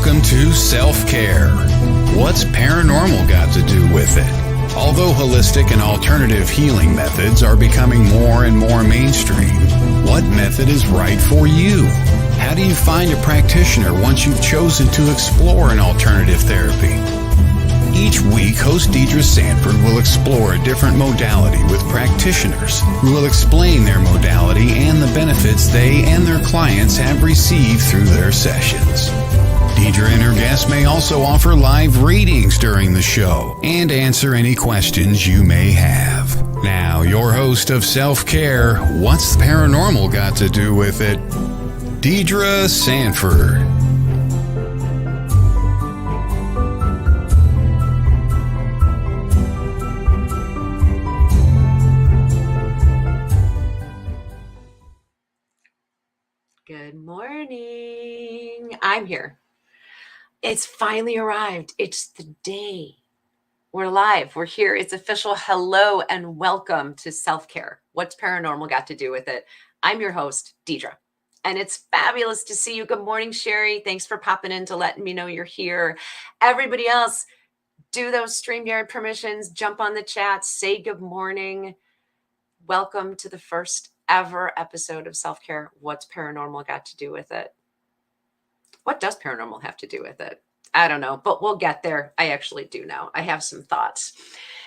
Welcome to Self-Care. What's paranormal got to do with it? Although holistic and alternative healing methods are becoming more and more mainstream, what method is right for you? How do you find a practitioner once you've chosen to explore an alternative therapy? Each week, host Deidre Sanford will explore a different modality with practitioners who will explain their modality and the benefits they and their clients have received through their sessions. Deidre and her guests may also offer live readings during the show and answer any questions you may have. Now, your host of Self-Care, What's Paranormal Got to Do with It? Deidre Sanford. Good morning. I'm here. It's finally arrived. It's the day. We're live. We're here. It's official. Hello and welcome to Self-Care. What's Paranormal Got to Do with It? I'm your host, Deidre. And it's fabulous to see you. Good morning, Sherry. Thanks for popping in to letting me know you're here. Everybody else, do those StreamYard permissions. Jump on the chat. Say good morning. Welcome to the first ever episode of Self-Care. What's Paranormal Got to Do with It? What does paranormal have to do with it? I don't know, but we'll get there. I actually do know. I have some thoughts.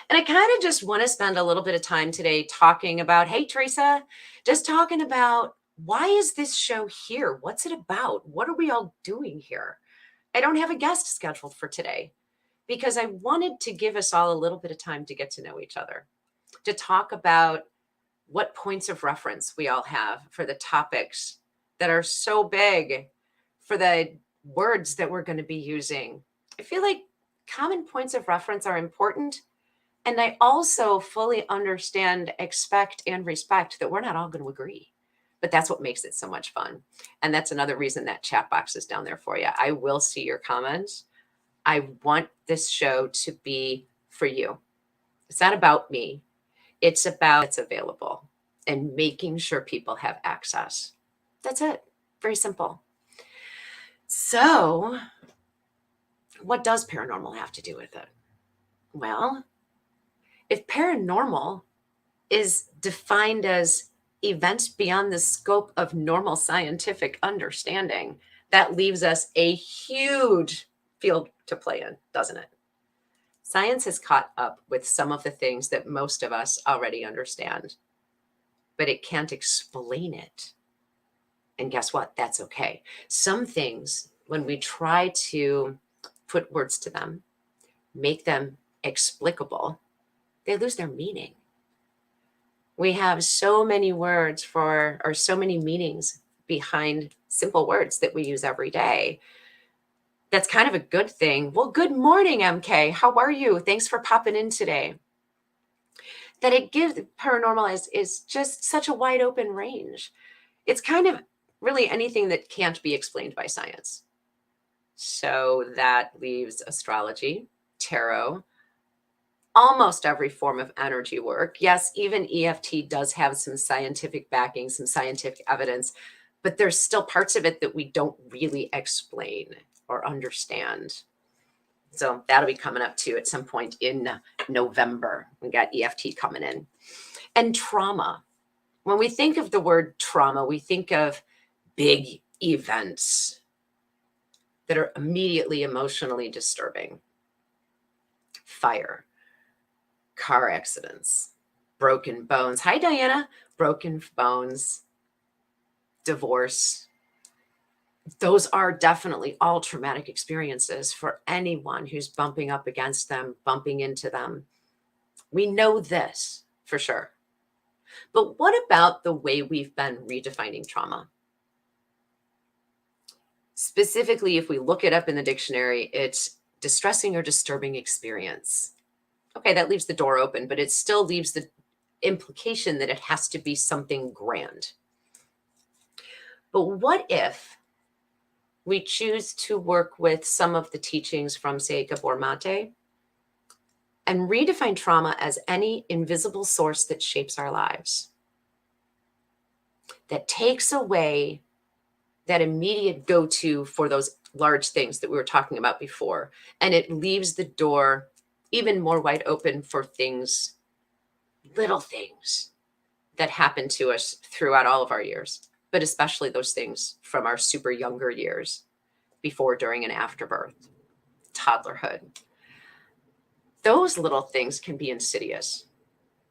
And I kind of just want to spend a little bit of time today talking about, hey, Teresa, just talking about why is this show here? What's it about? What are we all doing here? I don't have a guest scheduled for today because I wanted to give us all a little bit of time to get to know each other, to talk about what points of reference we all have for the topics that are so big, for the words that we're going to be using. I feel like common points of reference are important. And I also fully understand, expect, and respect that we're not all going to agree. But that's what makes it so much fun. And that's another reason that chat box is down there for you. I will see your comments. I want this show to be for you. It's not about me. It's about it's available and making sure people have access. That's it. Very simple. So, what does paranormal have to do with it? Well, if paranormal is defined as events beyond the scope of normal scientific understanding, that leaves us a huge field to play in, doesn't it? Science has caught up with some of the things that most of us already understand, but it can't explain it. And guess what? That's okay. Some things, when we try to put words to them, make them explicable, they lose their meaning. We have so many words for, or so many meanings behind simple words that we use every day. That's kind of a good thing. Well, good morning, MK. How are you? Thanks for popping in today. That it gives paranormal is just such a wide open range. It's kind of really anything that can't be explained by science. So that leaves astrology, tarot, almost every form of energy work. Yes, even EFT does have some scientific backing, some scientific evidence, but there's still parts of it that we don't really explain or understand. So that'll be coming up too at some point in November. We got EFT coming in. And trauma. When we think of the word trauma, we think of big events that are immediately emotionally disturbing. Fire, car accidents, broken bones. Hi, Diana. Broken bones, divorce. Those are definitely all traumatic experiences for anyone who's bumping up against them, bumping into them. We know this for sure. But what about the way we've been redefining trauma? Specifically, if we look it up in the dictionary, it's distressing or disturbing experience. Okay, that leaves the door open, but it still leaves the implication that it has to be something grand. But what if we choose to work with some of the teachings from, say, Gabor Mate and redefine trauma as any invisible source that shapes our lives, that takes away that immediate go-to for those large things that we were talking about before. And it leaves the door even more wide open for things, little things that happen to us throughout all of our years, but especially those things from our super younger years, before, during, and after birth, toddlerhood. Those little things can be insidious.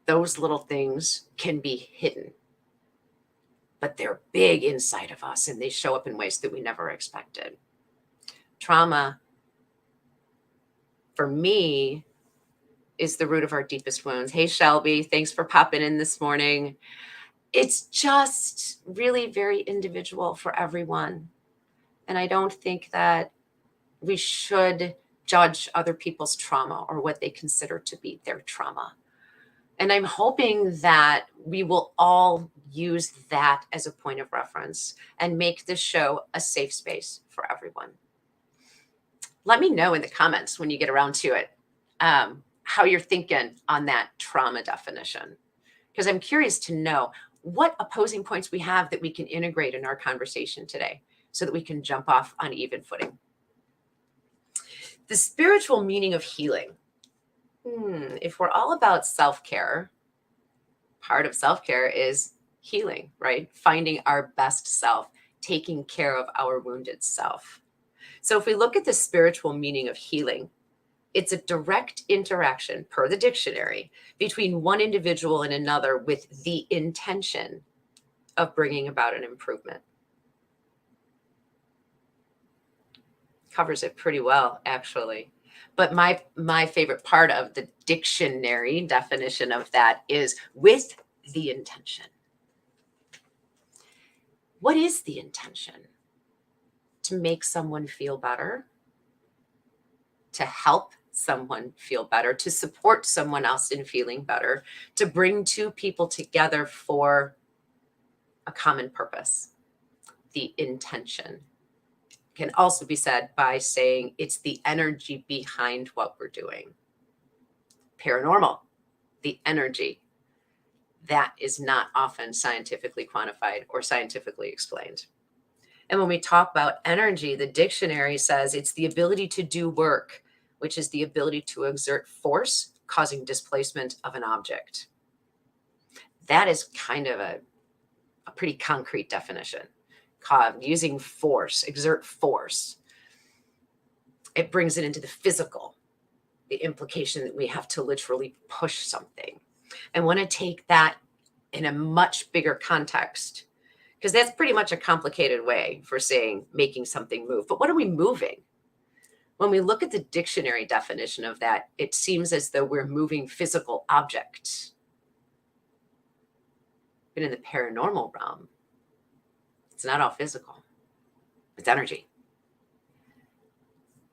Those little things can be hidden, but they're big inside of us and they show up in ways that we never expected. Trauma, for me, is the root of our deepest wounds. Hey, Shelby, thanks for popping in this morning. It's just really very individual for everyone. And I don't think that we should judge other people's trauma or what they consider to be their trauma. And I'm hoping that we will all use that as a point of reference and make this show a safe space for everyone. Let me know in the comments when you get around to it, how you're thinking on that trauma definition, because I'm curious to know what opposing points we have that we can integrate in our conversation today so that we can jump off on even footing. The spiritual meaning of healing. If we're all about self-care, part of self-care is healing, right? Finding our best self, taking care of our wounded self. So if we look at the spiritual meaning of healing, it's a direct interaction, per the dictionary, between one individual and another with the intention of bringing about an improvement. Covers it pretty well, actually. But my favorite part of the dictionary definition of that is with the intention. What is the intention? To make someone feel better, to help someone feel better, to support someone else in feeling better, to bring two people together for a common purpose. The intention can also be said by saying it's the energy behind what we're doing. Paranormal, the energy. That is not often scientifically quantified or scientifically explained. And when we talk about energy, the dictionary says it's the ability to do work, which is the ability to exert force, causing displacement of an object. That is kind of a pretty concrete definition. Using force, exert force. It brings it into the physical, the implication that we have to literally push something. I want to take that in a much bigger context, because that's pretty much a complicated way for saying making something move. But what are we moving? When we look at the dictionary definition of that, it seems as though we're moving physical objects. But in the paranormal realm, it's not all physical. It's energy.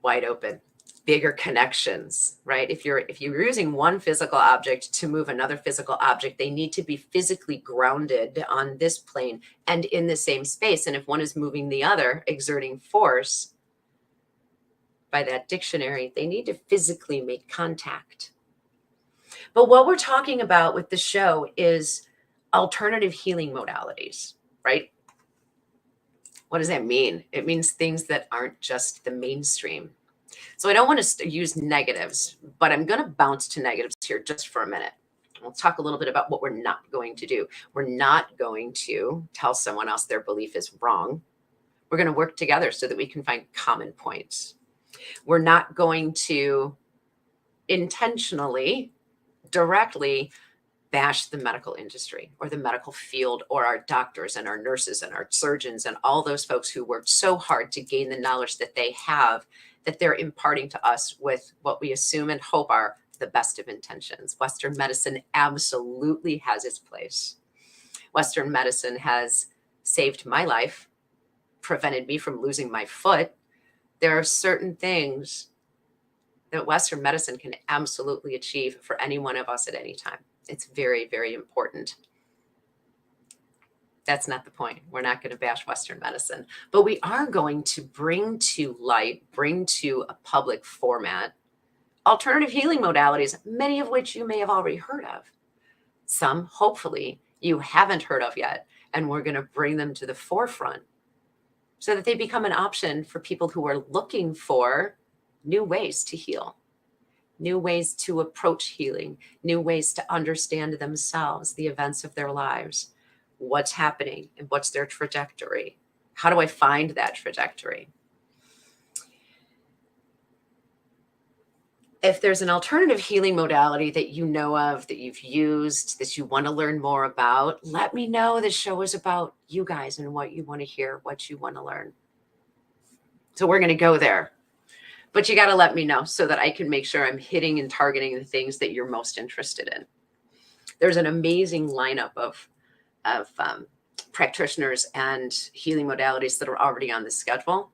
Wide open, bigger connections, right? If you're using one physical object to move another physical object, they need to be physically grounded on this plane and in the same space. And if one is moving the other, exerting force, by that dictionary, they need to physically make contact. But what we're talking about with the show is alternative healing modalities, right? What does that mean? It means things that aren't just the mainstream. So I don't want to use negatives, but I'm going to bounce to negatives here just for a minute. We'll talk a little bit about what we're not going to do. We're not going to tell someone else their belief is wrong. We're going to work together so that we can find common points. We're not going to intentionally, directly bash the medical industry or the medical field or our doctors and our nurses and our surgeons and all those folks who worked so hard to gain the knowledge that they have, that they're imparting to us with what we assume and hope are the best of intentions. Western medicine absolutely has its place. Western medicine has saved my life, prevented me from losing my foot. There are certain things that Western medicine can absolutely achieve for any one of us at any time. It's very, very important. That's not the point. We're not going to bash Western medicine, but we are going to bring to light, bring to a public format, alternative healing modalities, many of which you may have already heard of. Some, hopefully, you haven't heard of yet, and we're going to bring them to the forefront so that they become an option for people who are looking for new ways to heal, new ways to approach healing, new ways to understand themselves, the events of their lives, what's happening and what's their trajectory. How do I find that trajectory? If there's an alternative healing modality that you know of, that you've used, that you want to learn more about, let me know. The show is about you guys and what you want to hear, what you want to learn. So we're going to go there. But you got to let me know so that I can make sure I'm hitting and targeting the things that you're most interested in. There's an amazing lineup of practitioners and healing modalities that are already on the schedule.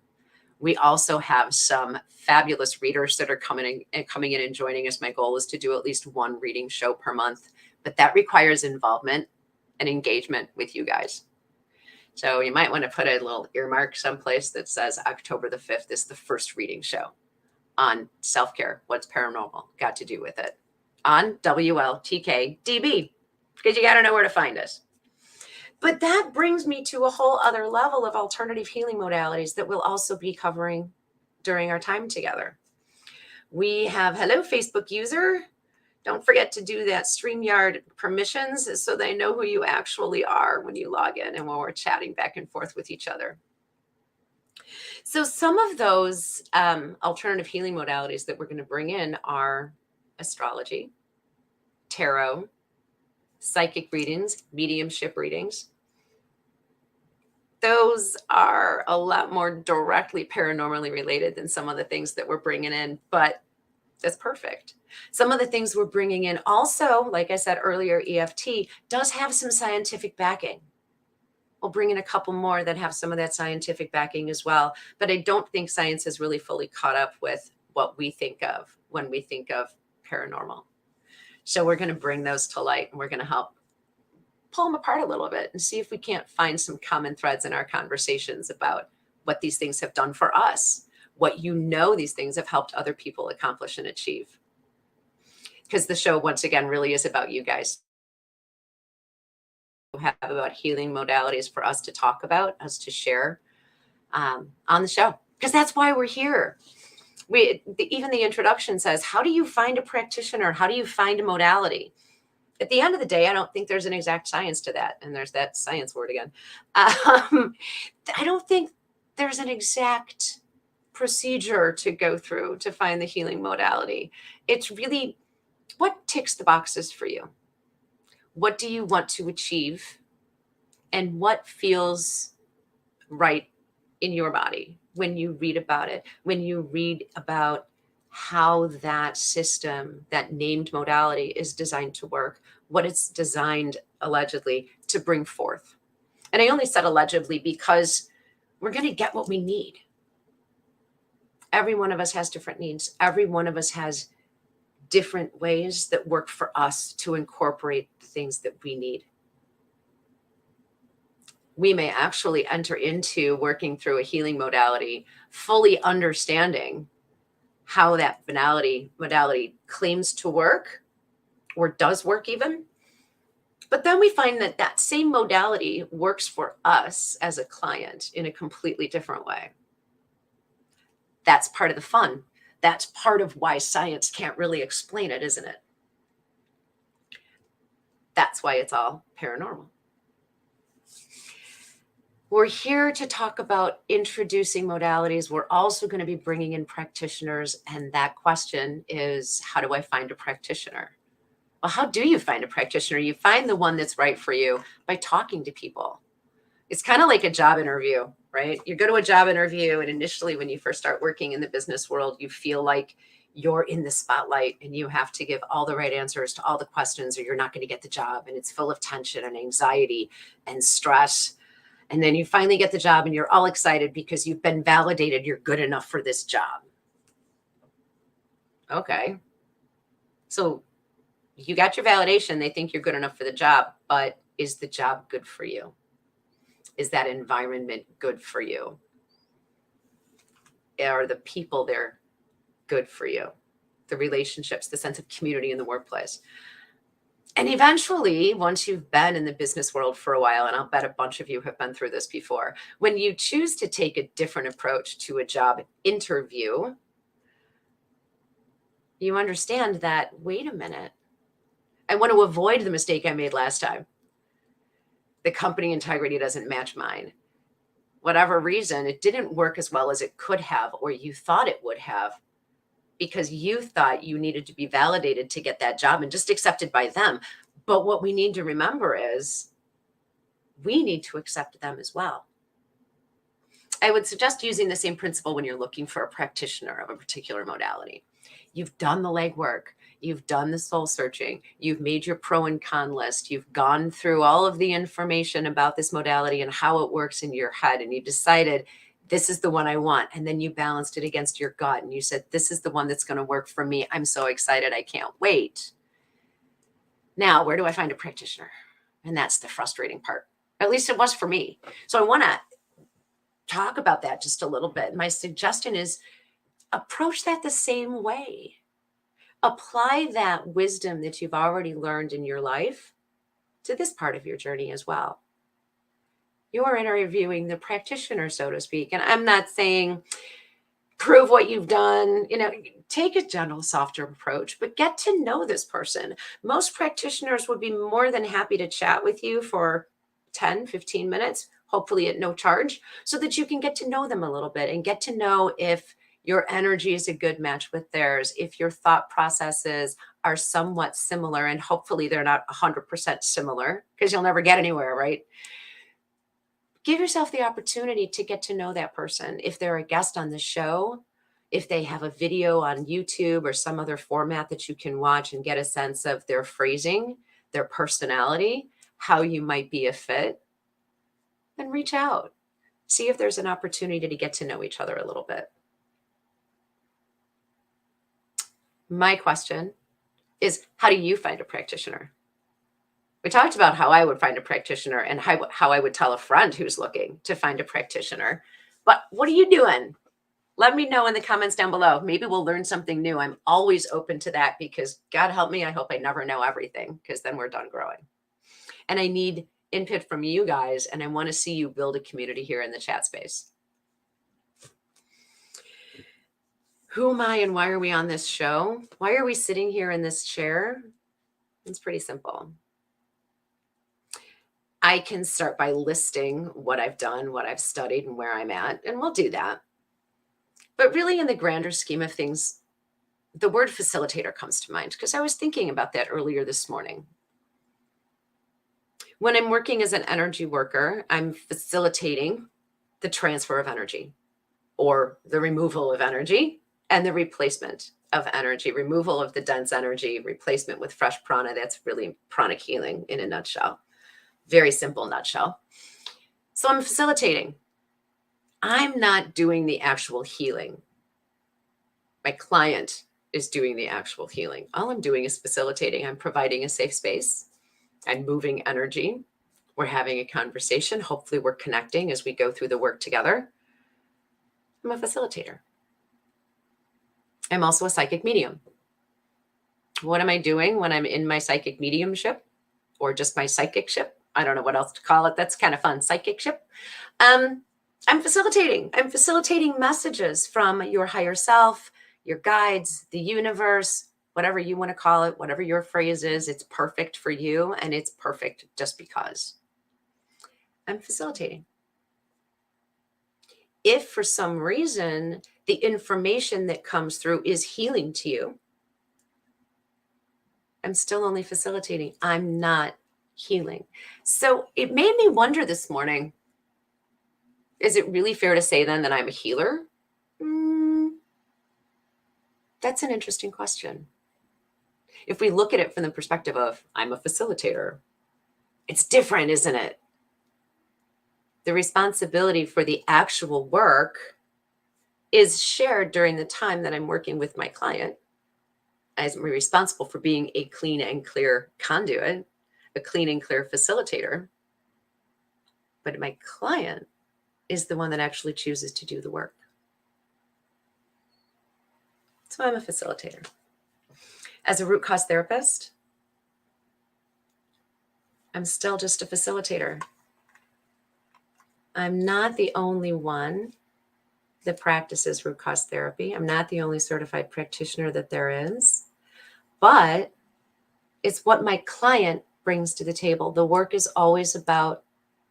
We also have some fabulous readers that are coming in and joining us. My goal is to do at least one reading show per month, but that requires involvement and engagement with you guys. So you might want to put a little earmark someplace that says October the 5th is the first reading show on self-care. What's paranormal got to do with it? On WLTK-DB, because you got to know where to find us. But that brings me to a whole other level of alternative healing modalities that we'll also be covering during our time together. We have, hello, Facebook user. Don't forget to do that StreamYard permissions so they know who you actually are when you log in and when we're chatting back and forth with each other. So some of those alternative healing modalities that we're going to bring in are astrology, tarot, psychic readings, mediumship readings. Those are a lot more directly paranormally related than some of the things that we're bringing in, but that's perfect. Some of the things we're bringing in also, like I said earlier, EFT does have some scientific backing. We'll bring in a couple more that have some of that scientific backing as well, but I don't think science has really fully caught up with what we think of when we think of paranormal. So we're going to bring those to light, and we're going to help pull them apart a little bit and see if we can't find some common threads in our conversations about what these things have done for us, what these things have helped other people accomplish and achieve. Because the show, once again, really is about you guys. We have about healing modalities for us to talk about, us to share on the show, because that's why we're here. Even the introduction says, how do you find a practitioner? How do you find a modality? At the end of the day, I don't think there's an exact science to that. And there's that science word again. I don't think there's an exact procedure to go through to find the healing modality. It's really what ticks the boxes for you. What do you want to achieve? And what feels right in your body when you read about it, when you read about how that system, that named modality is designed to work, what it's designed allegedly to bring forth. And I only said allegedly because we're going to get what we need. Every one of us has different needs. Every one of us has different ways that work for us to incorporate the things that we need. We may actually enter into working through a healing modality, fully understanding how that modality claims to work or does work even. But then we find that that same modality works for us as a client in a completely different way. That's part of the fun. That's part of why science can't really explain it, isn't it? That's why it's all paranormal. We're here to talk about introducing modalities. We're also going to be bringing in practitioners. And that question is, how do I find a practitioner? Well, how do you find a practitioner? You find the one that's right for you by talking to people. It's kind of like a job interview, right? You go to a job interview, and initially when you first start working in the business world, you feel like you're in the spotlight and you have to give all the right answers to all the questions or you're not going to get the job. And it's full of tension and anxiety and stress. And then you finally get the job and you're all excited because you've been validated you're good enough for this job. Okay. So you got your validation. They think you're good enough for the job, but is the job good for you? Is that environment good for you? Are the people there good for you? The relationships, the sense of community in the workplace. And eventually, once you've been in the business world for a while, and I'll bet a bunch of you have been through this before, when you choose to take a different approach to a job interview, you understand that, wait a minute, I want to avoid the mistake I made last time. The company integrity doesn't match mine. Whatever reason, it didn't work as well as it could have, or you thought it would have, because you thought you needed to be validated to get that job and just accepted by them. But what we need to remember is we need to accept them as well. I would suggest using the same principle when you're looking for a practitioner of a particular modality. You've done the legwork. You've done the soul searching. You've made your pro and con list. You've gone through all of the information about this modality and how it works in your head. And you decided, this is the one I want. And then you balanced it against your gut. And you said, this is the one that's going to work for me. I'm so excited. I can't wait. Now, where do I find a practitioner? And that's the frustrating part. At least it was for me. So I want to talk about that just a little bit. My suggestion is approach that the same way. Apply that wisdom that you've already learned in your life to this part of your journey as well. You're interviewing the practitioner, so to speak. And I'm not saying prove what you've done, take a gentle, softer approach, but get to know this person. Most practitioners would be more than happy to chat with you for 10, 15 minutes, hopefully at no charge, so that you can get to know them a little bit and get to know if your energy is a good match with theirs, if your thought processes are somewhat similar, and hopefully they're not 100% similar, because you'll never get anywhere, right? Give yourself the opportunity to get to know that person. If they're a guest on the show, if they have a video on YouTube or some other format that you can watch and get a sense of their phrasing, their personality, how you might be a fit, then reach out. See if there's an opportunity to get to know each other a little bit. My question is, how do you find a practitioner? We talked about how I would find a practitioner and how I would tell a friend who's looking to find a practitioner. But what are you doing? Let me know in the comments down below. Maybe we'll learn something new. I'm always open to that, because God help me, I hope I never know everything, because then we're done growing. And I need input from you guys, and I want to see you build a community here in the chat space. Who am I and why are we on this show? Why are we sitting here in this chair? It's pretty simple. I can start by listing what I've done, what I've studied, and where I'm at, and we'll do that. But really, in the grander scheme of things, the word facilitator comes to mind, because I was thinking about that earlier this morning. When I'm working as an energy worker, I'm facilitating the transfer of energy, or the removal of energy and the replacement of energy, removal of the dense energy, replacement with fresh prana. That's really pranic healing in a nutshell. Very simple nutshell. So I'm facilitating. I'm not doing the actual healing. My client is doing the actual healing. All I'm doing is facilitating. I'm providing a safe space. I'm moving energy. We're having a conversation. Hopefully we're connecting as we go through the work together. I'm a facilitator. I'm also a psychic medium. What am I doing when I'm in my psychic mediumship, or just my psychic ship? I don't know what else to call it. That's kind of fun. Psychic ship. I'm facilitating. I'm facilitating messages from your higher self, your guides, the universe, whatever you want to call it, whatever your phrase is. It's perfect for you, and it's perfect just because. I'm facilitating. If for some reason the information that comes through is healing to you, I'm still only facilitating. I'm not healing. So it made me wonder this morning, is it really fair to say then that I'm a healer? That's an interesting question. If we look at it from the perspective of I'm a facilitator, it's different, isn't it? The responsibility for the actual work is shared during the time that I'm working with my client. I'm responsible for being a clean and clear conduit, a clean and clear facilitator. But my client is the one that actually chooses to do the work. So I'm a facilitator. As a root cause therapist, I'm still just a facilitator. I'm not the only one that practices root cause therapy. I'm not the only certified practitioner that there is, but it's what my client brings to the table. The work is always about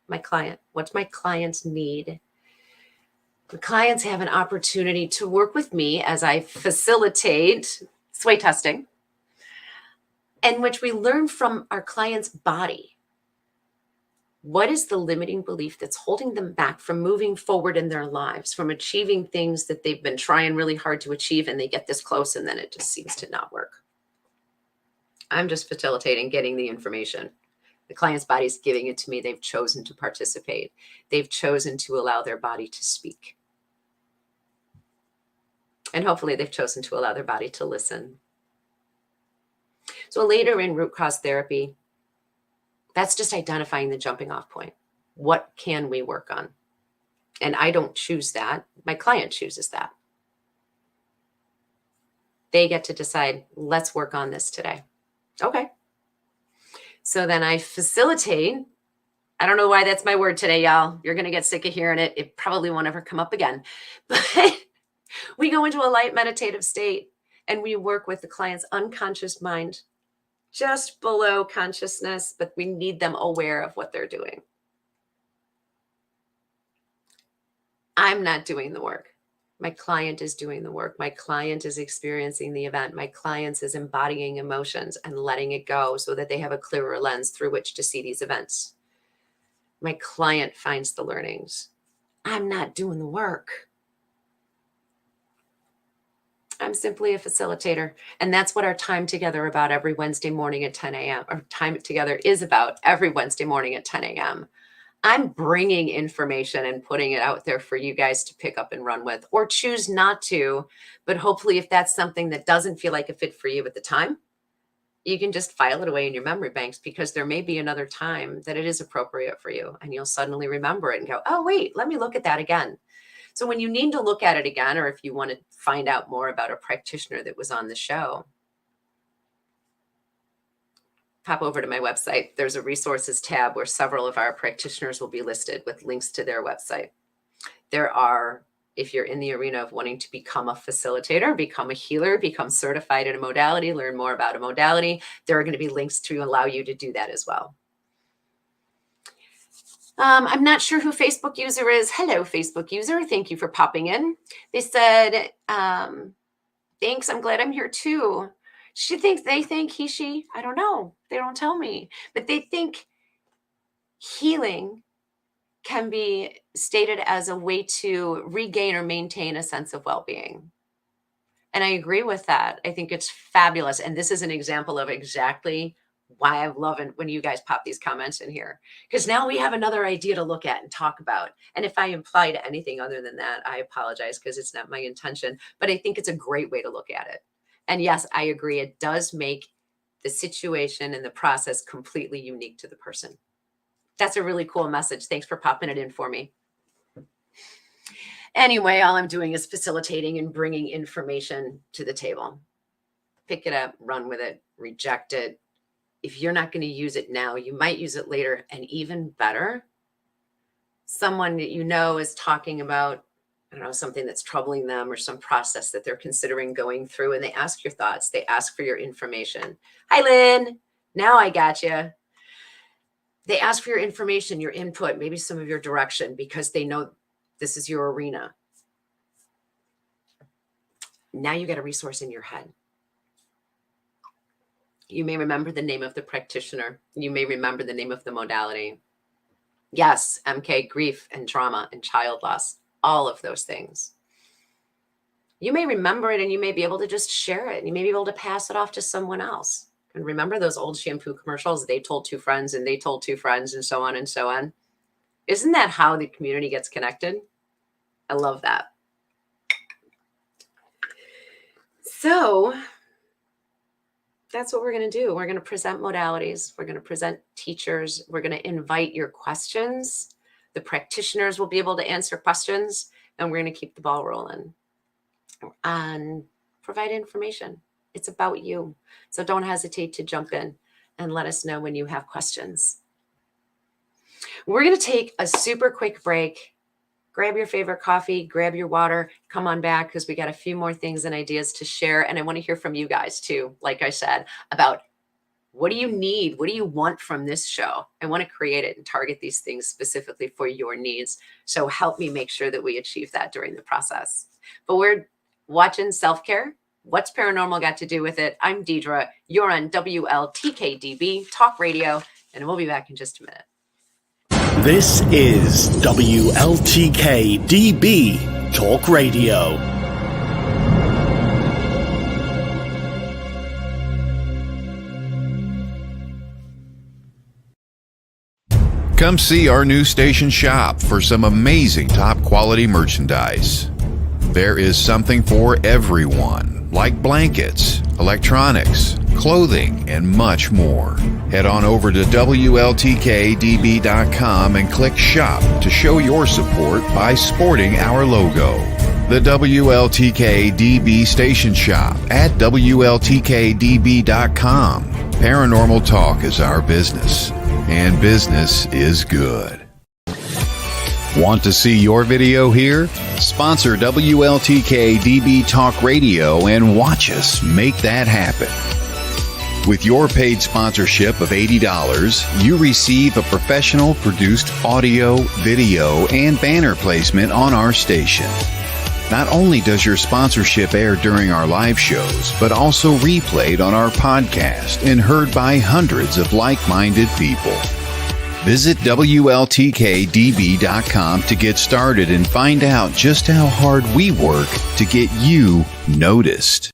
my client. What's my client's need? The clients have an opportunity to work with me as I facilitate sway testing, in which we learn from our client's body. What is the limiting belief that's holding them back from moving forward in their lives, from achieving things that they've been trying really hard to achieve, and they get this close and then it just seems to not work? I'm just facilitating, getting the information. The client's body is giving it to me. They've chosen to participate. They've chosen to allow their body to speak. And hopefully they've chosen to allow their body to listen. So later in root cause therapy, that's just identifying the jumping off point. What can we work on? And I don't choose that. My client chooses that. They get to decide, let's work on this today. Okay. So then I facilitate. I don't know why that's my word today, y'all. You're going to get sick of hearing it. It probably won't ever come up again. But we go into a light meditative state and we work with the client's unconscious mind, just below consciousness, but we need them aware of what they're doing. I'm not doing the work. My client is doing the work. My client is experiencing the event. My client is embodying emotions and letting it go so that they have a clearer lens through which to see these events. My client finds the learnings. I'm not doing the work. I'm simply a facilitator. And that's what our time together about every Wednesday morning at 10 a.m. Our time together is about every Wednesday morning at 10 a.m. I'm bringing information and putting it out there for you guys to pick up and run with, or choose not to. But hopefully, if that's something that doesn't feel like a fit for you at the time, you can just file it away in your memory banks, because there may be another time that it is appropriate for you. And you'll suddenly remember it and go, oh, wait, let me look at that again. So when you need to look at it again, or if you want to find out more about a practitioner that was on the show, pop over to my website. There's a resources tab where several of our practitioners will be listed with links to their website. There are, if you're in the arena of wanting to become a facilitator, become a healer, become certified in a modality, learn more about a modality, there are going to be links to allow you to do that as well. I'm not sure who Facebook user is. Hello, Facebook user. Thank you for popping in. They said, thanks. I'm glad I'm here too. They think he, she, I don't know. They don't tell me, but they think healing can be stated as a way to regain or maintain a sense of well-being. And I agree with that. I think it's fabulous. And this is an example of exactly why I love it when you guys pop these comments in here, because now we have another idea to look at and talk about. And if I implied anything other than that, I apologize, because it's not my intention, but I think it's a great way to look at it. And yes, I agree. It does make the situation and the process completely unique to the person. That's a really cool message. Thanks for popping it in for me. Anyway, all I'm doing is facilitating and bringing information to the table. Pick it up, run with it, reject it. If you're not going to use it now, you might use it later. And even better, someone that you know is talking about, I don't know, something that's troubling them or some process that they're considering going through, and they ask your thoughts. They ask for your information. Hi, Lynn. Now I got you. They ask for your information, your input, maybe some of your direction, because they know this is your arena. Now you got a resource in your head. You may remember the name of the practitioner. You may remember the name of the modality. Yes, MK, grief and trauma and child loss, all of those things. You may remember it, and you may be able to just share it. You may be able to pass it off to someone else. And remember those old shampoo commercials? They told two friends and they told two friends, and so on and so on. Isn't that how the community gets connected? I love that. So that's what we're going to do. We're going to present modalities. We're going to present teachers. We're going to invite your questions. The practitioners will be able to answer questions, and we're going to keep the ball rolling and provide information. It's about you. So don't hesitate to jump in and let us know when you have questions. We're going to take a super quick break. Grab your favorite coffee, grab your water, come on back because we got a few more things and ideas to share. And I want to hear from you guys too, like I said, about what do you need? What do you want from this show? I want to create it and target these things specifically for your needs. So help me make sure that we achieve that during the process. But we're watching Self-Care. What's paranormal got to do with it? I'm Deidre. You're on WLTK-DB Talk Radio, and we'll be back in just a minute. This is WLTK-DB Talk Radio. Come see our new station shop for some amazing top quality merchandise. There is something for everyone, like blankets, electronics, clothing, and much more. Head on over to WLTK-DB.com and click Shop to show your support by sporting our logo. The WLTK-DB Station Shop at WLTK-DB.com. Paranormal talk is our business, and business is good. Want to see your video here? Sponsor WLTK-DB Talk Radio and watch us make that happen. With your paid sponsorship of $80, you receive a professional produced audio, video, and banner placement on our station. Not only does your sponsorship air during our live shows, but also replayed on our podcast and heard by hundreds of like-minded people. Visit WLTKDB.com to get started and find out just how hard we work to get you noticed.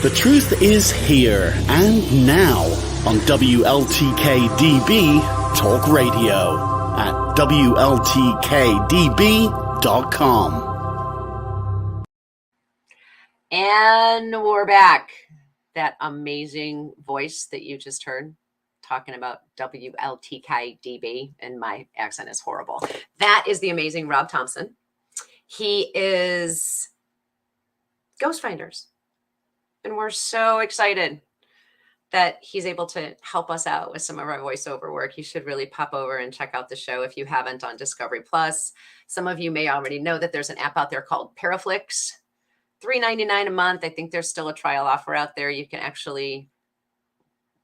The truth is here and now on WLTK-DB Talk Radio at WLTKDB.com. And we're back. That amazing voice that you just heard talking about WLTK-DB, and my accent is horrible. That is the amazing Rob Thompson. He is Ghost Finders. And we're so excited that he's able to help us out with some of our voiceover work. You should really pop over and check out the show if you haven't on Discovery Plus. Some of you may already know that there's an app out there called Paraflix. $3.99 a month. I think there's still a trial offer out there. You can actually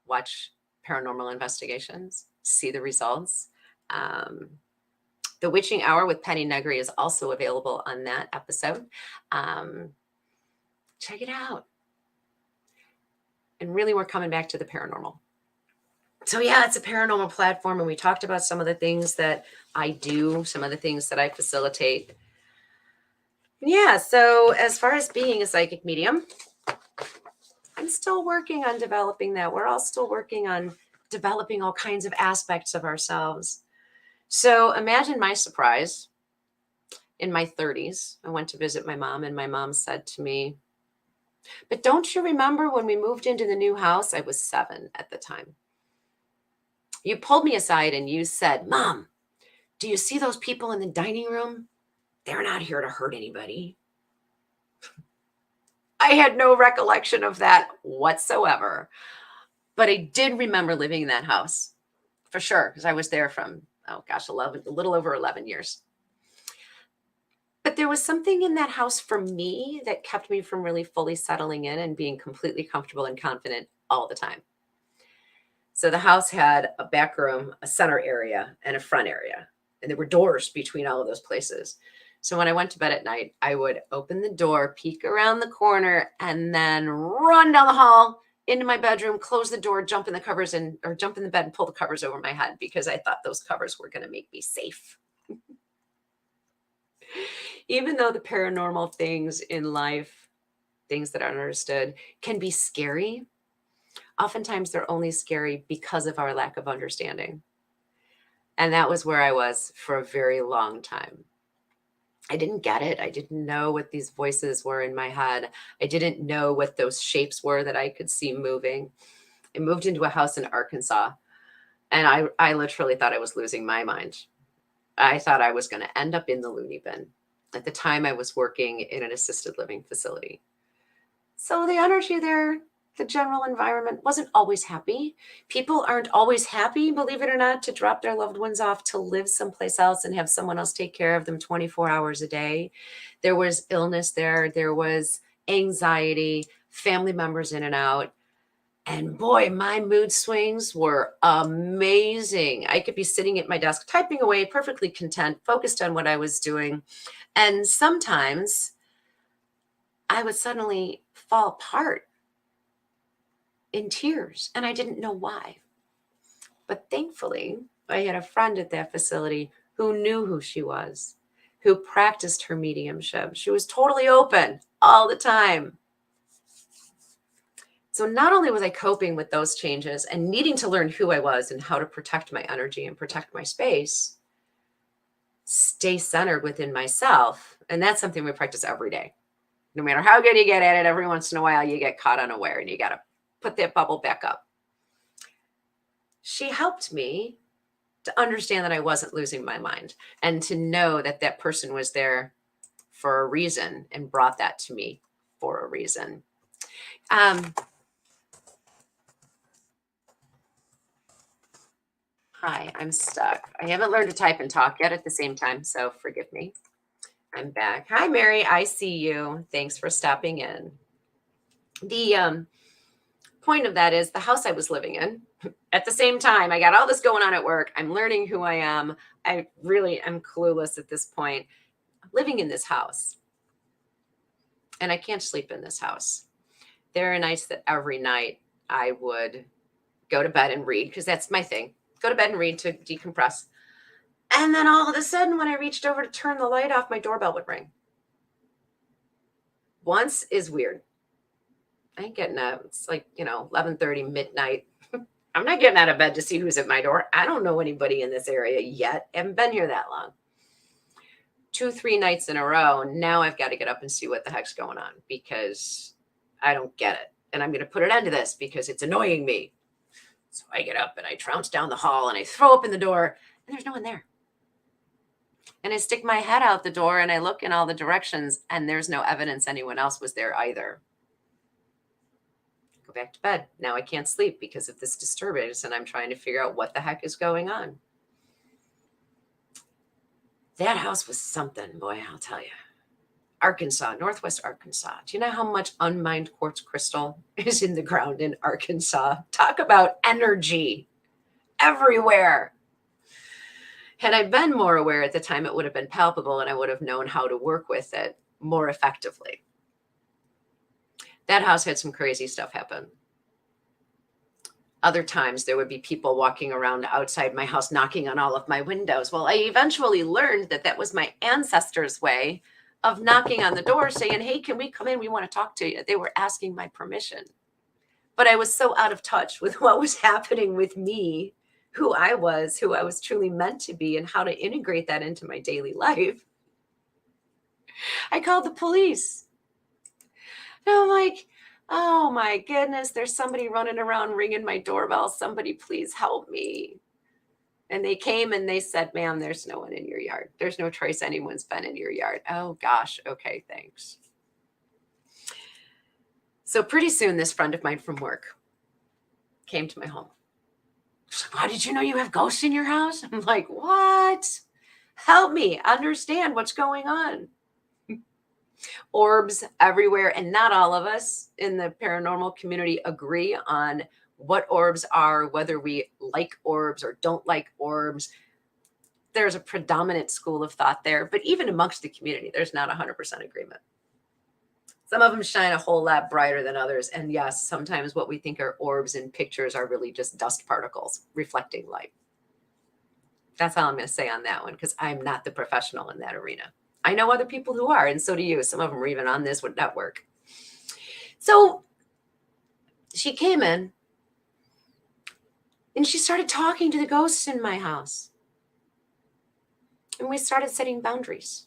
watch paranormal investigations, see the results. The Witching Hour with Penny Negri is also available on that episode. Check it out. And really, we're coming back to the paranormal. So yeah, it's a paranormal platform, and we talked about some of the things that I do, some of the things that I facilitate. Yeah, so as far as being a psychic medium, I'm still working on developing that. We're all still working on developing all kinds of aspects of ourselves. So imagine my surprise. In my 30s, I went to visit my mom, and my mom said to me, "But don't you remember when we moved into the new house?" I was 7 at the time. "You pulled me aside and you said, 'Mom, do you see those people in the dining room? They're not here to hurt anybody.'" I had no recollection of that whatsoever. But I did remember living in that house for sure, because I was there from, a little over 11 years. But there was something in that house for me that kept me from really fully settling in and being completely comfortable and confident all the time. So the house had a back room, a center area, and a front area. And there were doors between all of those places. So when I went to bed at night, I would open the door, peek around the corner, and then run down the hall into my bedroom, close the door, jump in the bed and pull the covers over my head, because I thought those covers were going to make me safe. Even though the paranormal things in life, things that aren't understood, can be scary, oftentimes they're only scary because of our lack of understanding. And that was where I was for a very long time. I didn't get it. I didn't know what these voices were in my head. I didn't know what those shapes were that I could see moving. I moved into a house in Arkansas, and I literally thought I was losing my mind. I thought I was going to end up in the loony bin. At the time, I was working in an assisted living facility. So the energy there The general environment wasn't always happy. People aren't always happy, believe it or not, to drop their loved ones off to live someplace else and have someone else take care of them 24 hours a day. There was illness there. There was anxiety, family members in and out. And boy, my mood swings were amazing. I could be sitting at my desk, typing away, perfectly content, focused on what I was doing. And sometimes I would suddenly fall apart in tears, and I didn't know why. But thankfully, I had a friend at that facility who knew who she was, who practiced her mediumship. She was totally open all the time. So not only was I coping with those changes and needing to learn who I was and how to protect my energy and protect my space, stay centered within myself. And that's something we practice every day. No matter how good you get at it, every once in a while you get caught unaware and you got to put that bubble back up. She helped me to understand that I wasn't losing my mind and to know that that person was there for a reason and brought that to me for a reason. Hi, I'm stuck. I haven't learned to type and talk yet at the same time, so forgive me. I'm back. Hi, Mary. I see you. Thanks for stopping in. The point of that is the house I was living in. At the same time, I got all this going on at work. I'm learning who I am. I really am clueless at this point. I'm living in this house, and I can't sleep in this house. There are nights that every night I would go to bed and read, because that's my thing. Go to bed and read to decompress. And then all of a sudden, when I reached over to turn the light off, my doorbell would ring. Once is weird. I ain't getting up. It's like, 11:30, midnight. I'm not getting out of bed to see who's at my door. I don't know anybody in this area yet. I haven't been here that long. 2-3 nights in a row. Now I've got to get up and see what the heck's going on because I don't get it. And I'm going to put an end to this because it's annoying me. So I get up and I trounce down the hall and I throw open the door and there's no one there. And I stick my head out the door and I look in all the directions and there's no evidence anyone else was there either. Go back to bed. Now I can't sleep because of this disturbance and I'm trying to figure out what the heck is going on. That house was something, boy, I'll tell you. Arkansas, Northwest Arkansas. Do you know how much unmined quartz crystal is in the ground in Arkansas? Talk about energy everywhere. Had I been more aware at the time, it would have been palpable and I would have known how to work with it more effectively. That house had some crazy stuff happen. Other times there would be people walking around outside my house, knocking on all of my windows. Well, I eventually learned that that was my ancestors' way of knocking on the door saying, hey, can we come in? We want to talk to you. They were asking my permission. But I was so out of touch with what was happening with me, who I was truly meant to be, and how to integrate that into my daily life. I called the police. And I'm like, oh my goodness, there's somebody running around ringing my doorbell. Somebody please help me. And they came and they said, ma'am, there's no one in your yard. There's no trace anyone's been in your yard. Oh gosh. Okay, thanks. So pretty soon this friend of mine from work came to my home. She's like, how did you know you have ghosts in your house? I'm like, what? Help me understand what's going on. Orbs everywhere. And not all of us in the paranormal community agree on what orbs are, whether we like orbs or don't like orbs. There's a predominant school of thought there, but even amongst the community, there's not 100% agreement. Some of them shine a whole lot brighter than others. And yes, sometimes what we think are orbs in pictures are really just dust particles reflecting light. That's all I'm going to say on that one, because I'm not the professional in that arena. I know other people who are, and so do you. Some of them are even on this network. So she came in and she started talking to the ghosts in my house. And we started setting boundaries.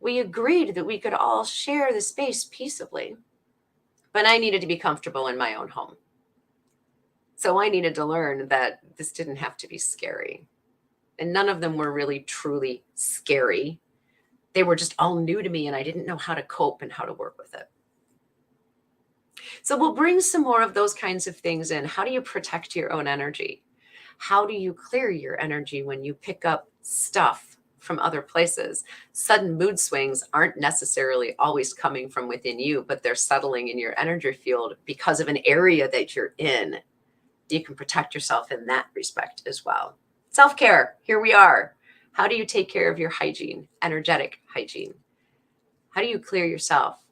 We agreed that we could all share the space peaceably, but I needed to be comfortable in my own home. So I needed to learn that this didn't have to be scary. And none of them were really truly scary. They were just all new to me and I didn't know how to cope and how to work with it. So we'll bring some more of those kinds of things in. How do you protect your own energy? How do you clear your energy when you pick up stuff from other places? Sudden mood swings aren't necessarily always coming from within you, but they're settling in your energy field because of an area that you're in. You can protect yourself in that respect as well. Self-care, here we are. How do you take care of your hygiene, energetic hygiene? How do you clear yourself?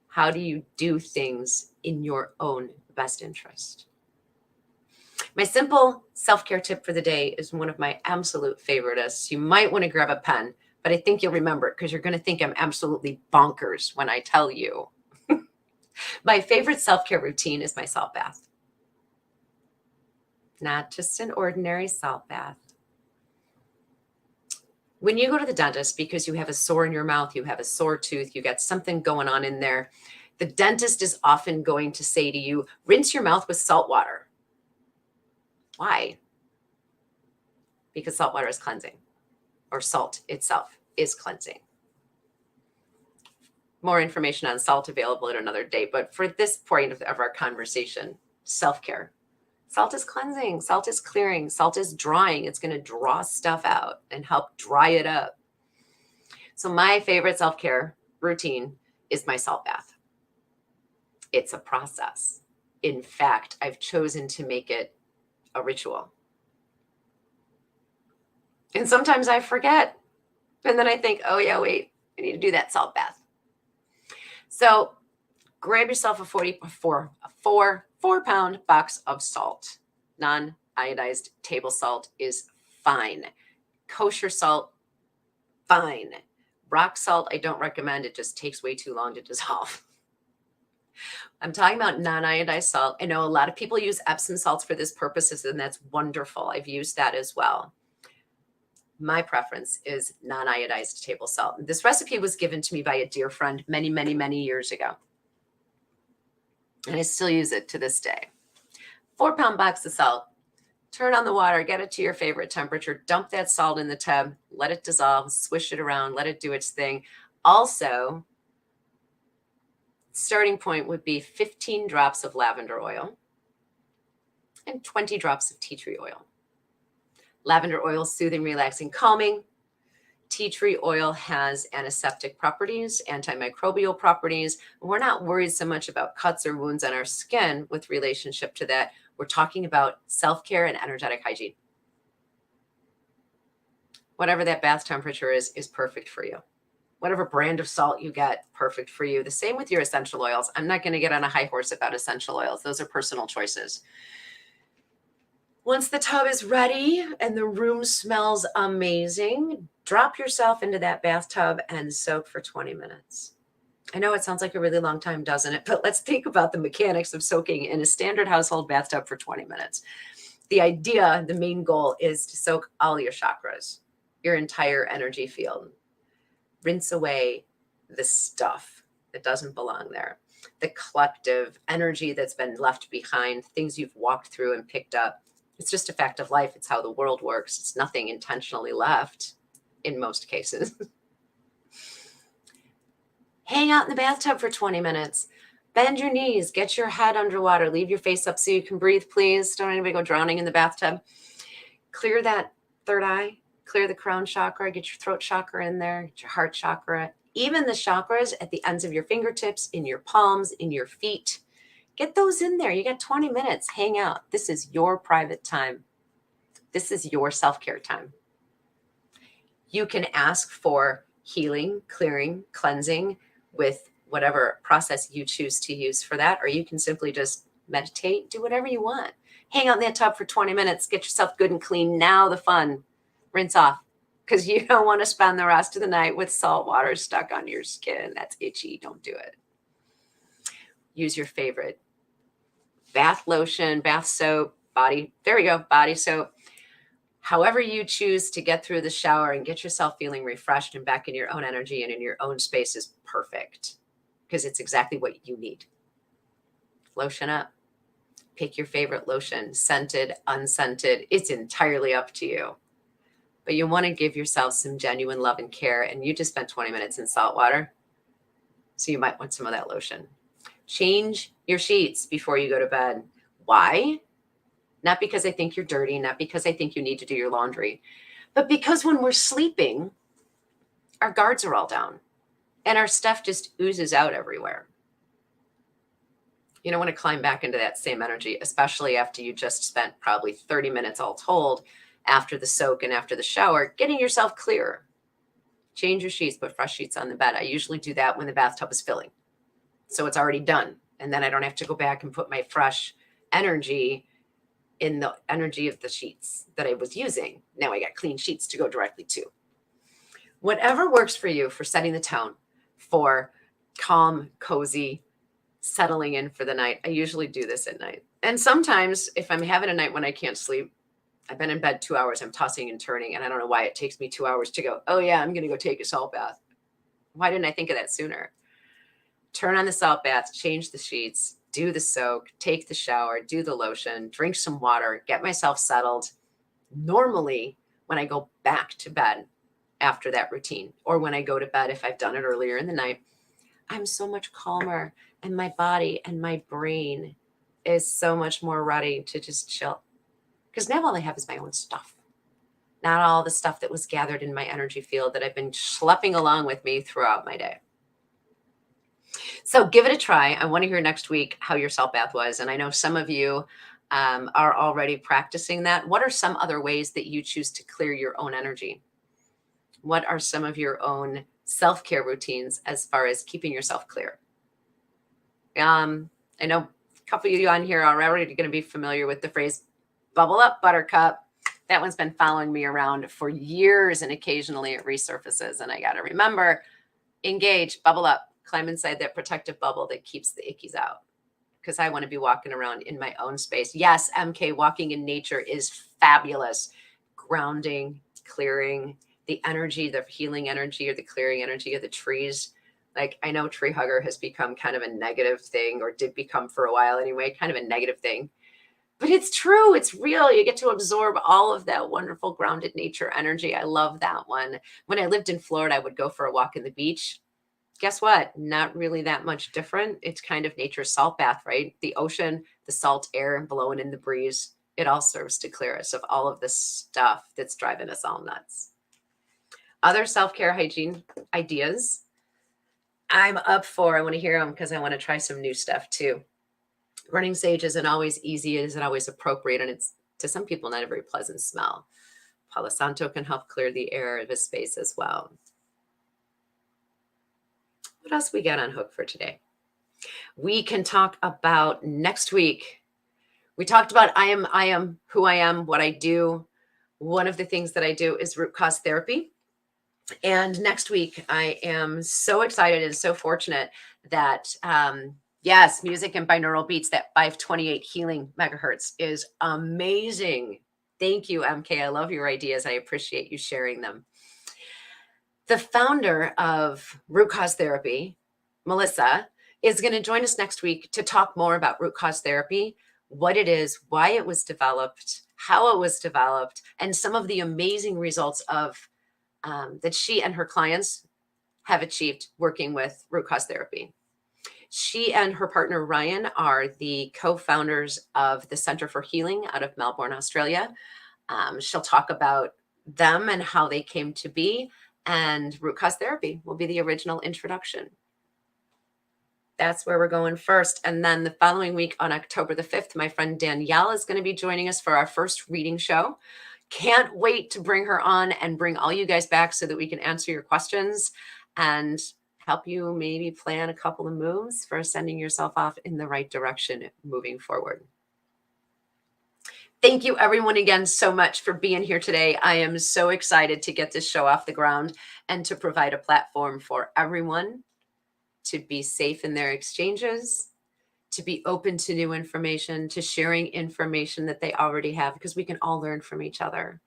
How do you do things in your own best interest? My simple self-care tip for the day is one of my absolute favorites. You might want to grab a pen, but I think you'll remember it because you're going to think I'm absolutely bonkers when I tell you. My favorite self-care routine is my salt bath. Not just an ordinary salt bath. When you go to the dentist because you have a sore in your mouth, you have a sore tooth, you got something going on in there, the dentist is often going to say to you, rinse your mouth with salt water. Why? Because salt water is cleansing, or salt itself is cleansing. More information on salt available at another day, but for this point of our conversation, self-care. Salt is cleansing, salt is clearing, salt is drying. It's going to draw stuff out and help dry it up. So my favorite self-care routine is my salt bath. It's a process. In fact, I've chosen to make it a ritual. And sometimes I forget. And then I think, oh yeah, wait, I need to do that salt bath. So grab yourself a 4-pound box of salt. Non-iodized table salt is fine. Kosher salt, fine. Rock salt, I don't recommend. It just takes way too long to dissolve. I'm talking about non-iodized salt. I know a lot of people use Epsom salts for this purposes, and that's wonderful. I've used that as well. My preference is non-iodized table salt. This recipe was given to me by a dear friend many, many, many years ago. And I still use it to this day. 4-pound box of salt. Turn on the water, get it to your favorite temperature, dump that salt in the tub, let it dissolve, swish it around, let it do its thing. Also, starting point would be 15 drops of lavender oil and 20 drops of tea tree oil. Lavender oil, soothing, relaxing, calming. Tea tree oil has antiseptic properties, antimicrobial properties. We're not worried so much about cuts or wounds on our skin with relationship to that. We're talking about self-care and energetic hygiene. Whatever that bath temperature is perfect for you. Whatever brand of salt you get, perfect for you. The same with your essential oils. I'm not going to get on a high horse about essential oils. Those are personal choices. Once the tub is ready and the room smells amazing, drop yourself into that bathtub and soak for 20 minutes. I know it sounds like a really long time, doesn't it? But let's think about the mechanics of soaking in a standard household bathtub for 20 minutes. The idea, the main goal is to soak all your chakras, your entire energy field. Rinse away the stuff that doesn't belong there, the collective energy that's been left behind, things you've walked through and picked up. It's just a fact of life. It's how the world works. It's nothing intentionally left in most cases. Hang out in the bathtub for 20 minutes. Bend your knees. Get your head underwater. Leave your face up so you can breathe, please. Don't anybody go drowning in the bathtub. Clear that third eye. Clear the crown chakra. Get your throat chakra in there. Get your heart chakra. Even the chakras at the ends of your fingertips, in your palms, in your feet. Get those in there. You got 20 minutes. Hang out. This is your private time. This is your self-care time. You can ask for healing, clearing, cleansing with whatever process you choose to use for that, or you can simply just meditate, do whatever you want. Hang out in that tub for 20 minutes. Get yourself good and clean. Now the fun. Rinse off, because you don't want to spend the rest of the night with salt water stuck on your skin. That's itchy. Don't do it. Use your favorite bath lotion, bath soap, body soap. However you choose to get through the shower and get yourself feeling refreshed and back in your own energy and in your own space is perfect, because it's exactly what you need. Lotion up. Pick your favorite lotion, scented, unscented. It's entirely up to you. But you want to give yourself some genuine love and care, and you just spent 20 minutes in salt water, so you might want some of that lotion. Change your sheets before you go to bed. Why? Not because I think you're dirty, not because I think you need to do your laundry, but because when we're sleeping, our guards are all down and our stuff just oozes out everywhere. You don't want to climb back into that same energy, especially after you just spent probably 30 minutes all told after the soak and after the shower, getting yourself clearer. Change your sheets, put fresh sheets on the bed. I usually do that when the bathtub is filling. So it's already done. And then I don't have to go back and put my fresh energy in the energy of the sheets that I was using. Now I got clean sheets to go directly to. Whatever works for you for setting the tone for calm, cozy, settling in for the night. I usually do this at night. And sometimes if I'm having a night when I can't sleep, I've been in bed 2 hours, I'm tossing and turning, and I don't know why it takes me 2 hours to go, oh yeah, I'm going to go take a salt bath. Why didn't I think of that sooner? Turn on the salt bath, change the sheets, do the soak, take the shower, do the lotion, drink some water, get myself settled. Normally, when I go back to bed after that routine, or when I go to bed, if I've done it earlier in the night, I'm so much calmer and my body and my brain is so much more ready to just chill. Because now all I have is my own stuff, not all the stuff that was gathered in my energy field that I've been schlepping along with me throughout my day. So give it a try. I want to hear next week how your salt bath was. And I know some of you are already practicing that. What are some other ways that you choose to clear your own energy? What are some of your own self-care routines as far as keeping yourself clear? I know a couple of you on here are already going to be familiar with the phrase bubble up, buttercup. That one's been following me around for years, and occasionally it resurfaces. And I got to remember, engage, bubble up, climb inside that protective bubble that keeps the ickies out. Because I want to be walking around in my own space. Yes, MK, walking in nature is fabulous. Grounding, clearing, the energy, the healing energy or the clearing energy of the trees. Like, I know tree hugger has become kind of a negative thing, or did become for a while anyway, kind of a negative thing. But it's true. It's real. You get to absorb all of that wonderful grounded nature energy. I love that one. When I lived in Florida, I would go for a walk in the beach. Guess what? Not really that much different. It's kind of nature's salt bath, right? The ocean, the salt air blowing in the breeze. It all serves to clear us of all of this stuff that's driving us all nuts. Other self-care hygiene ideas I'm up for. I want to hear them because I want to try some new stuff too. Burning sage isn't always easy, it isn't always appropriate, and it's, to some people, not a very pleasant smell. Palo Santo can help clear the air of a space as well. What else we got on hook for today? We can talk about next week. We talked about I am who I am, what I do. One of the things that I do is root cause therapy. And next week, I am so excited and so fortunate that, yes, music and binaural beats, that 528 healing megahertz is amazing. Thank you, MK. I love your ideas. I appreciate you sharing them. The founder of Root Cause Therapy, Melissa, is going to join us next week to talk more about root cause therapy, what it is, why it was developed, how it was developed, and some of the amazing results of that she and her clients have achieved working with root cause therapy. She and her partner, Ryan, are the co-founders of the Center for Healing out of Melbourne, Australia. She'll talk about them and how they came to be, and root cause therapy will be the original introduction. That's where we're going first. And then the following week on October the 5th, my friend Danielle is going to be joining us for our first reading show. Can't wait to bring her on and bring all you guys back so that we can answer your questions and help you maybe plan a couple of moves for sending yourself off in the right direction moving forward. Thank you, everyone, again, so much for being here today. I am so excited to get this show off the ground and to provide a platform for everyone to be safe in their exchanges, to be open to new information, to sharing information that they already have, because we can all learn from each other.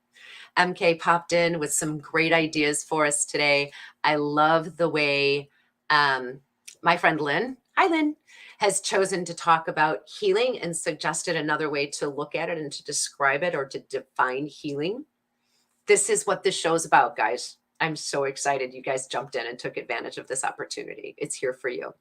MK popped in with some great ideas for us today. I love the way my friend Lynn, hi Lynn, has chosen to talk about healing and suggested another way to look at it and to describe it or to define healing. This is what this show's about, guys. I'm so excited you guys jumped in and took advantage of this opportunity. It's here for you.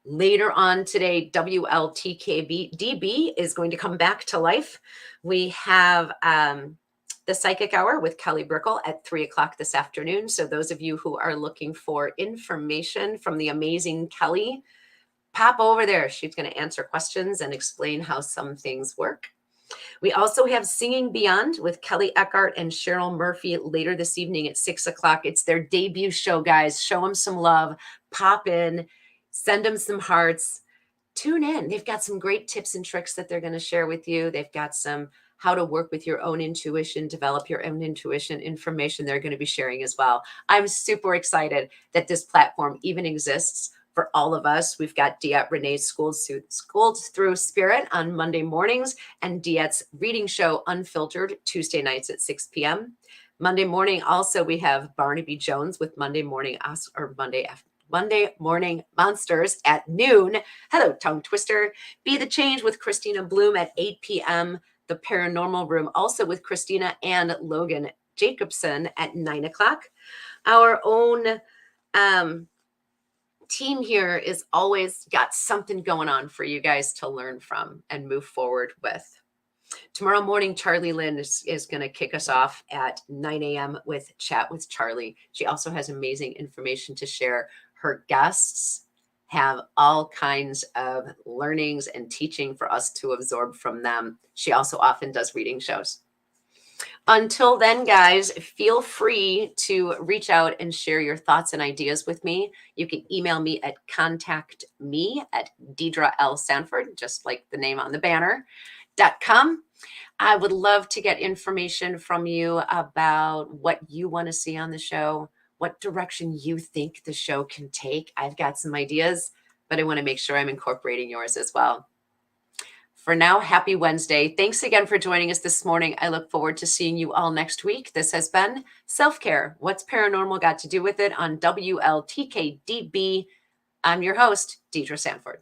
Later on today, WLTK-DB is going to come back to life. We have the Psychic Hour with Kelly Brickle at 3 o'clock this afternoon. So those of you who are looking for information from the amazing Kelly, pop over there. She's going to answer questions and explain how some things work. We also have Singing Beyond with Kelly Eckhart and Cheryl Murphy later this evening at 6 o'clock. It's their debut show, guys. Show them some love. Pop in. Send them some hearts. Tune in. They've got some great tips and tricks that they're going to share with you. They've got some how to work with your own intuition, develop your own intuition information they're going to be sharing as well. I'm super excited that this platform even exists for all of us. We've got Diet Renee's Schooled Through Spirit on Monday mornings and Diet's reading show Unfiltered Tuesday nights at 6 p.m. Monday morning also we have Barnaby Jones with Monday Morning Monsters at noon. Hello, tongue twister. Be the Change with Christina Bloom at 8 p.m. The Paranormal Room also with Christina and Logan Jacobson at 9 o'clock. Our own team here is always got something going on for you guys to learn from and move forward with. Tomorrow morning, Charlie Lynn is going to kick us off at 9 a.m. with Chat with Charlie. She also has amazing information to share. Her guests have all kinds of learnings and teaching for us to absorb from them. She also often does reading shows. Until then, guys, feel free to reach out and share your thoughts and ideas with me. You can email me at contactme@Deidre L. Sanford, just like the name on the banner.com. I would love to get information from you about what you want to see on the show, what direction you think the show can take. I've got some ideas, but I want to make sure I'm incorporating yours as well. For now, happy Wednesday. Thanks again for joining us this morning. I look forward to seeing you all next week. This has been Self-Care. What's Paranormal Got to Do with It on WLTK-DB. I'm your host, Deidre Sanford.